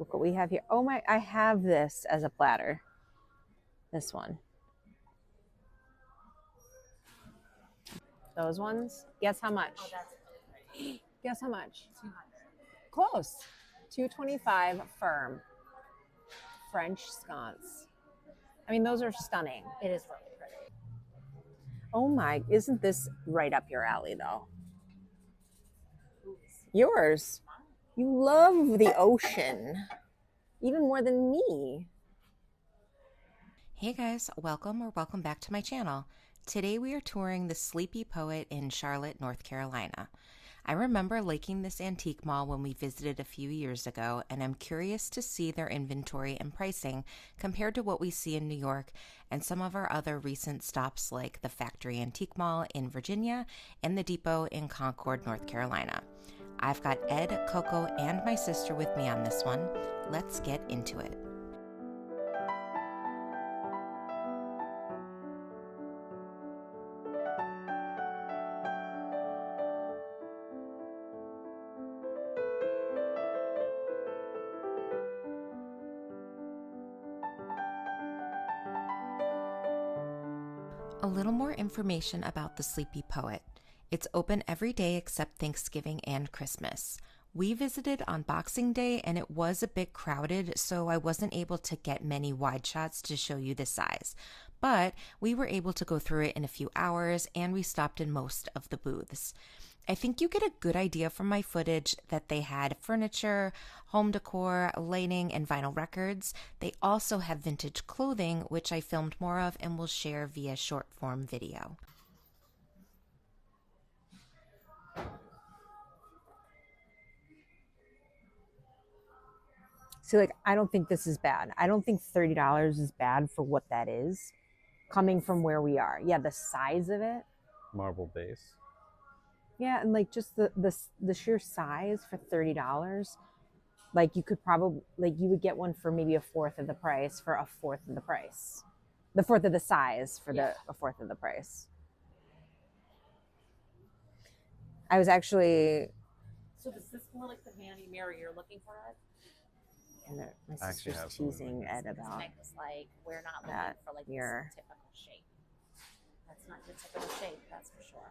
Look what we have here. Oh my, I have this as a platter. This one. Those ones. Guess how much? Oh, that's really pretty. Guess how much? 200. Close. $225 firm. French sconce. I mean, those are stunning. It is really pretty. Oh my, isn't this right up your alley though? Yours. You love the ocean. Even more than me. Hey guys, welcome back to my channel. Today we are touring the Sleepy Poet in Charlotte, North Carolina. I remember liking this antique mall when we visited a few years ago, and I'm curious to see their inventory and pricing compared to what we see in New York and some of our other recent stops like the Factory Antique Mall in Virginia and the Depot in Concord, North Carolina. I've got Ed, Coco, and my sister with me on this one. Let's get into it. A little more information about the Sleepy Poet. It's open every day except Thanksgiving and Christmas. We visited on Boxing Day and it was a bit crowded, so I wasn't able to get many wide shots to show you the size. But we were able to go through it in a few hours and we stopped in most of the booths. I think you get a good idea from my footage that they had furniture, home decor, lighting, and vinyl records. They also have vintage clothing, which I filmed more of and will share via short form video. See, like, I don't think this is bad. I don't think $30 is bad for what that is, coming from where we are. Yeah, the size of it. Marble base. Yeah, and like just the sheer size for $30. Like you could probably, like, you would get one for maybe a fourth of the price for a fourth of the price. The fourth of the size for a fourth of the price. I was actually, So does this look like the Vanity mirror you're looking for? and my I actually sister's have something teasing like Ed This about neck is like, we're not looking that for like mirror. this typical shape. That's not your typical shape, that's for sure.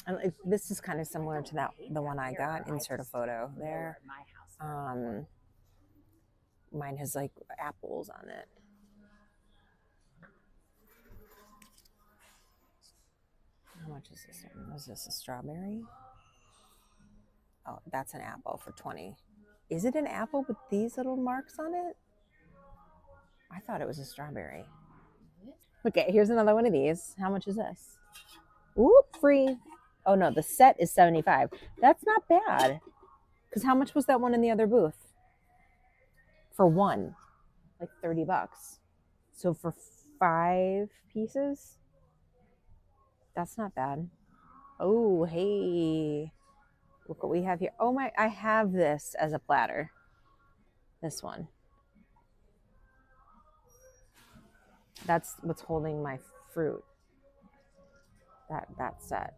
And this is kind of similar to the one I got. Insert a photo there. In my house. Mine has like apples on it. How much is this one? Was this a strawberry? Oh, that's an apple for 20. Is it an apple with these little marks on it? I thought it was a strawberry. Okay, here's another one of these. How much is this? Ooh, free. Oh no, the set is 75. That's not bad. Because how much was that one in the other booth? For one, like $30. So for 5 pieces, that's not bad. Oh, hey, look what we have here. Oh my, I have this as a platter. This one. That's what's holding my fruit. That set.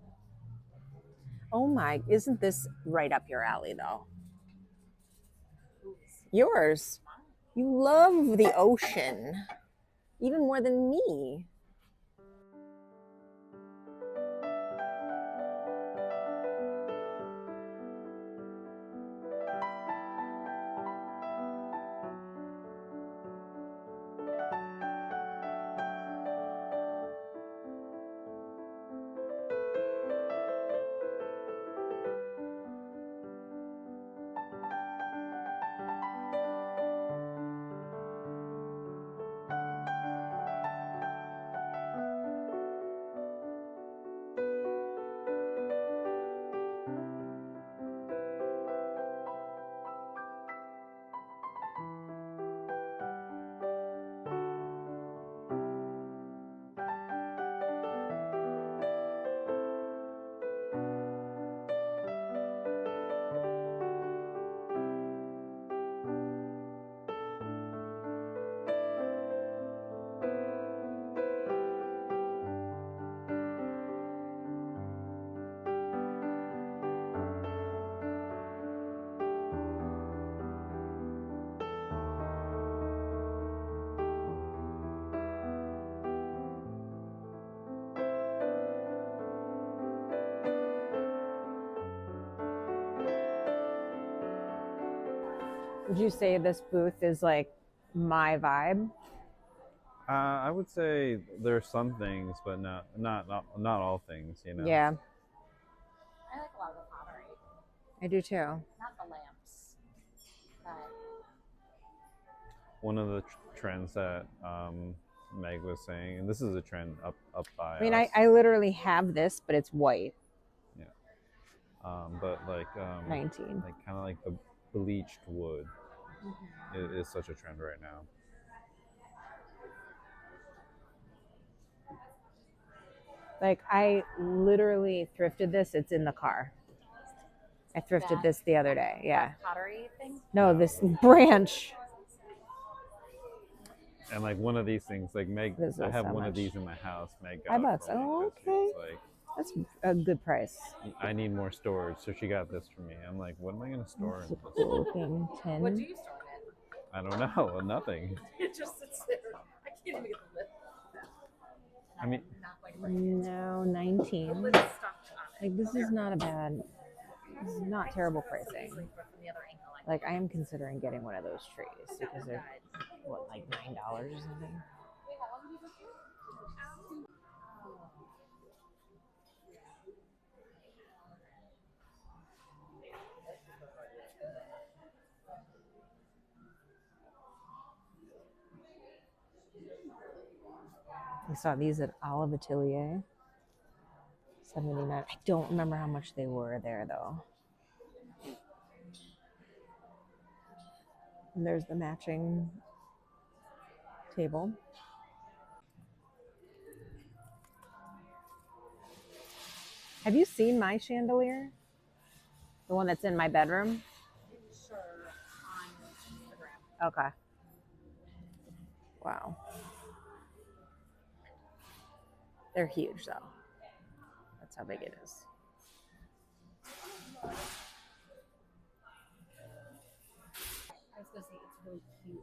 Oh my, isn't this right up your alley though? Yours. You love the ocean. Even more than me. Would you say this booth is like my vibe? I would say there's some things, but not all things. You know. Yeah, I like a lot of the pottery. I do too. Not the lamps, but One of the trends that Meg was saying, and this is a trend up by I mean, us. I literally have this, but it's white. Yeah. But like 19. like kind of like the bleached wood is such a trend right now. Like I literally thrifted this. It's in the car. I thrifted this the other day. Yeah. pottery thing. No, this branch. And like one of these things, like Meg, This I is have so one of much. these in my house. Meg $5. got it for me Oh, 'cause okay. she's like, That's a good price. I need more storage, so she got this for me. I'm like, what am I gonna store in It's a this? cool looking tin. What do you store in it? I don't know. Nothing. It just sits there. I can't even get the lid. I mean, Not going to break it. No, The 19. lid is stuck on it. Like this is not a bad. This is not terrible pricing. From the other angle, Like I am considering getting one of those trees because they're what, like $9 or something. I saw these at Olive Atelier. 79. I don't remember how much they were there though. And there's the matching table. Have you seen my chandelier? The one that's in my bedroom? Sure, on Instagram. Okay. Wow. They're huge though. That's how big it is. I was gonna say it's really cute.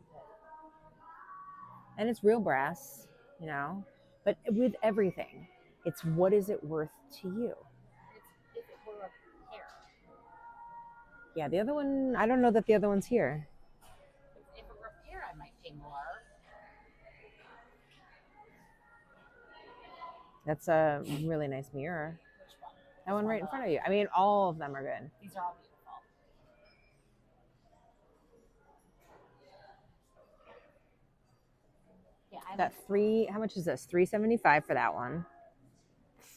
And it's real brass, you know. But with everything, it's what is it worth to you? It's if it were a pair. Yeah, the other one, I don't know that the other one's here. If it were a pair, I might pay more. That's a really nice mirror. Which one? That one right in front of you. I mean, all of them are good. These are all beautiful. Yeah, I That like three, how much is this? $375 for that one.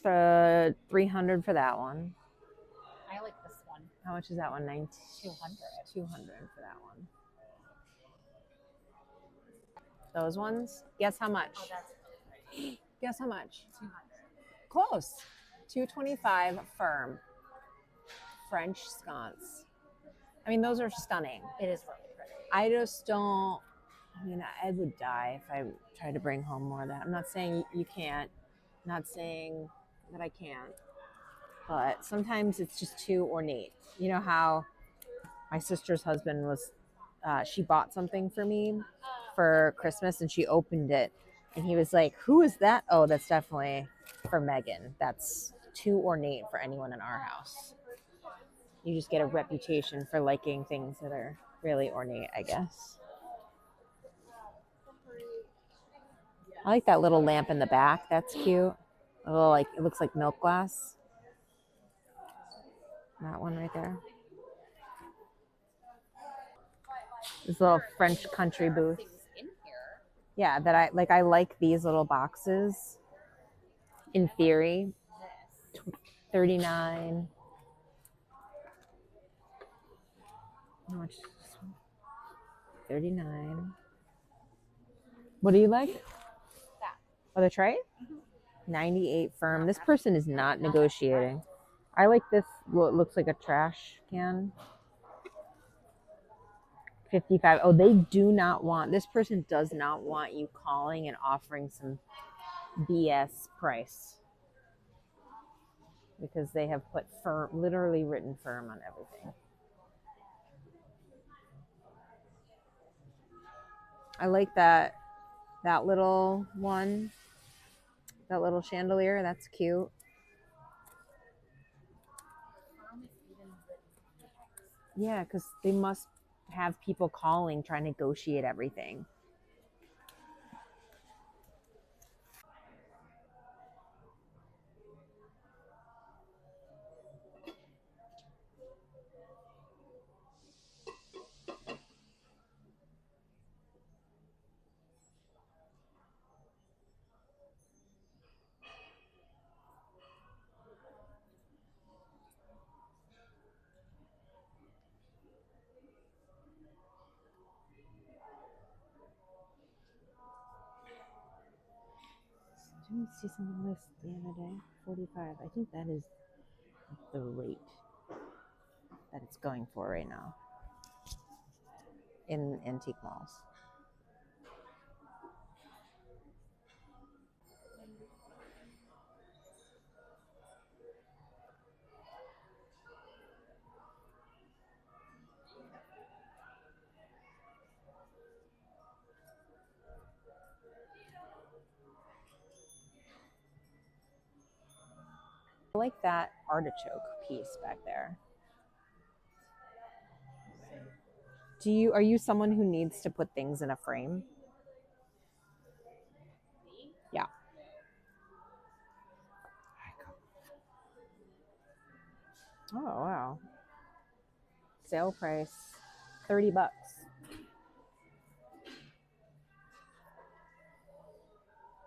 300 for that one. I like this one. How much is that one? 200. 200 for that one. Those ones? Guess how much? Oh, that's really great. Guess how much? 200. Close. 225 firm. French sconce. I mean, those are stunning. It is really pretty. I just don't, I mean, I would die if I tried to bring home more of that. I'm not saying you can't. I'm not saying that I can't. But sometimes it's just too ornate. You know how my sister's husband was, she bought something for me for Christmas and she opened it. And he was like, who is that? Oh, that's definitely for Megan. That's too ornate for anyone in our house. You just get a reputation for liking things that are really ornate, I guess. I like that little lamp in the back. That's cute. A little, like, it looks like milk glass. That one right there. This little French country booth. Things in here. Yeah, that I like. I like these little boxes. In theory, 39. How much? 39. What do you like? That. Oh, the tray? 98 firm. This person is not negotiating. I like this, what looks like a trash can. 55. Oh, they do not want, this person does not want you calling and offering some BS price. Because they have put firm, literally written firm on everything. I like that little one, that little chandelier. That's cute. Yeah, because they must have people calling trying to negotiate everything. Didn't we see something like this the other day? 45. I think that is the rate that it's going for right now in antique malls. I like that artichoke piece back there. Are you someone who needs to put things in a frame? Yeah. Oh, wow. Sale price, $30.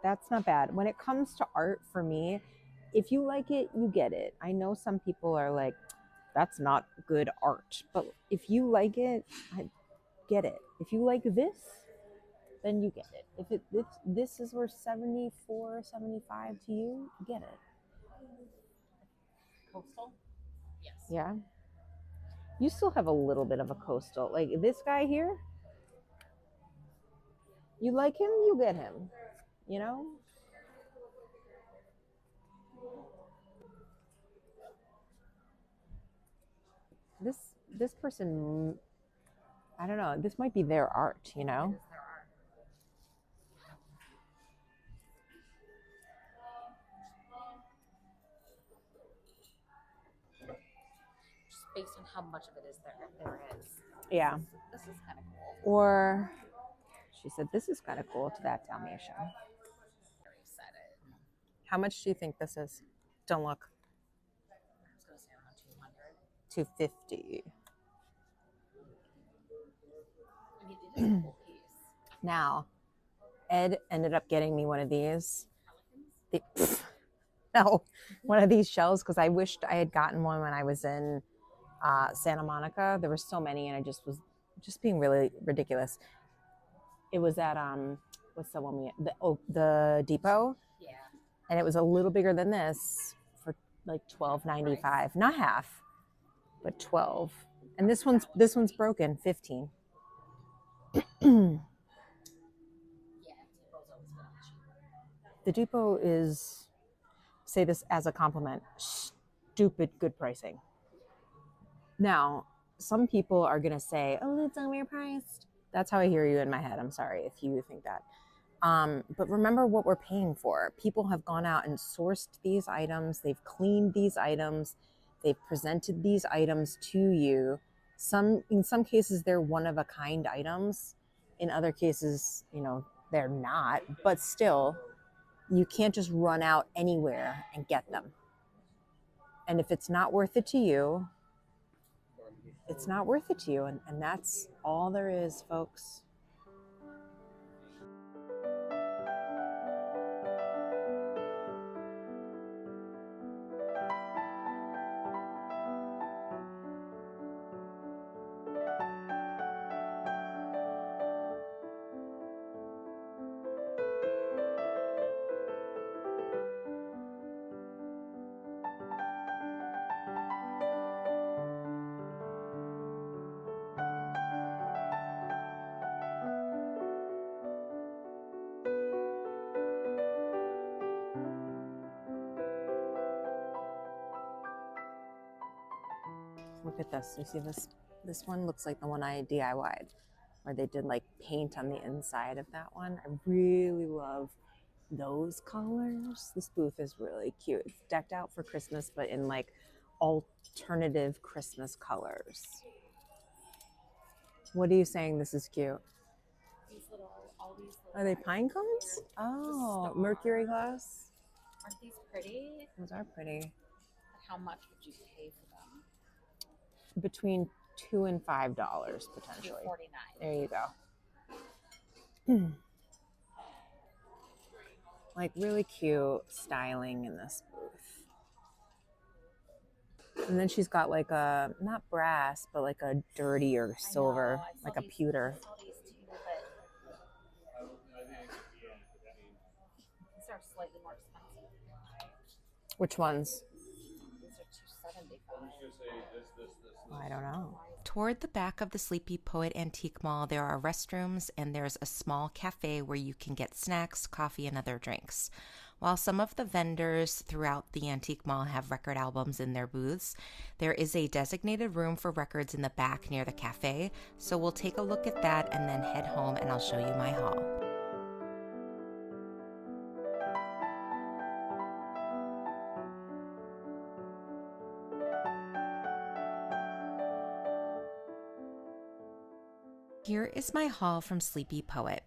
That's not bad. When it comes to art for me, if you like it, you get it. I know some people are like, that's not good art. But if you like it, I get it. If you like this, then you get it. If this is worth 74, 75 to you, get it. Coastal? Yes. Yeah. You still have a little bit of a coastal. Like this guy here, you like him, you get him. You know? This person, I don't know, this might be their art, you know? It is their art. Just based on how much of it is there is. Yeah. This is kind of cool. Or she said, this is kind of cool to that Dalmatian. Said it. How much do you think this is? Don't look. I was going to say around 200. 250. I mean, it is a cool piece. Now, Ed ended up getting me one of these. Pelicans? No, one of these shells because I wished I had gotten one when I was in Santa Monica. There were so many, and I just was being really ridiculous. It was at what's the one the Depot? Yeah. And it was a little bigger than this for like $12.95, not half, but 12. And this one's broken, 15. Yeah, Depot's always been cheap. The Depot is, say this as a compliment, stupid good pricing. Now, some people are going to say, oh, it's overpriced. That's how I hear you in my head. I'm sorry if you think that. But remember what we're paying for. People have gone out and sourced these items. They've cleaned these items. They've presented these items to you. In some cases, they're one-of-a-kind items. In other cases, they're not. But still, you can't just run out anywhere and get them. And if it's not worth it to you, it's not worth it to you. And that's all there is, folks. Look at this. You see this? This one looks like the one I DIY'd, where they did like paint on the inside of that one. I really love those colors. This booth is really cute. It's decked out for Christmas, but in like alternative Christmas colors. What are you saying? This is cute. These little, all these little. Are they pine cones? Oh, star. mercury glass. Aren't these pretty? Those are pretty. How much would you pay for them? Between $2 and $5 potentially. $2.49. There you go. Like really cute styling in this booth. And then she's got like a, not brass, but like a dirtier silver, like a pewter. I saw these too, but these are slightly more expensive. Which ones? These are $2.75. I don't know. Toward the back of the Sleepy Poet Antique Mall, there are restrooms and there's a small cafe where you can get snacks, coffee, and other drinks. While some of the vendors throughout the Antique Mall have record albums in their booths, there is a designated room for records in the back near the cafe, so we'll take a look at that and then head home and I'll show you my haul. Here is my haul from Sleepy Poet.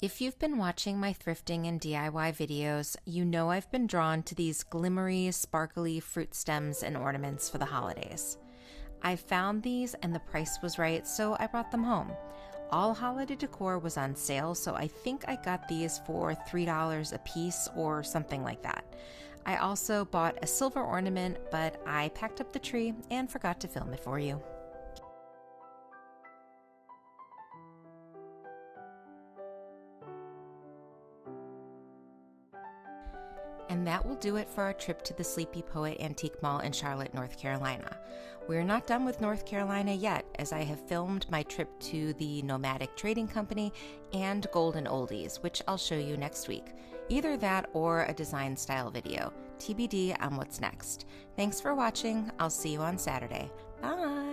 If you've been watching my thrifting and DIY videos, you know I've been drawn to these glimmery, sparkly fruit stems and ornaments for the holidays. I found these and the price was right, so I brought them home. All holiday decor was on sale, so I think I got these for $3 a piece or something like that. I also bought a silver ornament, but I packed up the tree and forgot to film it for you. And that will do it for our trip to the Sleepy Poet Antique Mall in Charlotte, North Carolina. We're not done with North Carolina yet, as I have filmed my trip to the Nomadic Trading Company and Golden Oldies, which I'll show you next week. Either that or a design style video. TBD on what's next. Thanks for watching. I'll see you on Saturday. Bye!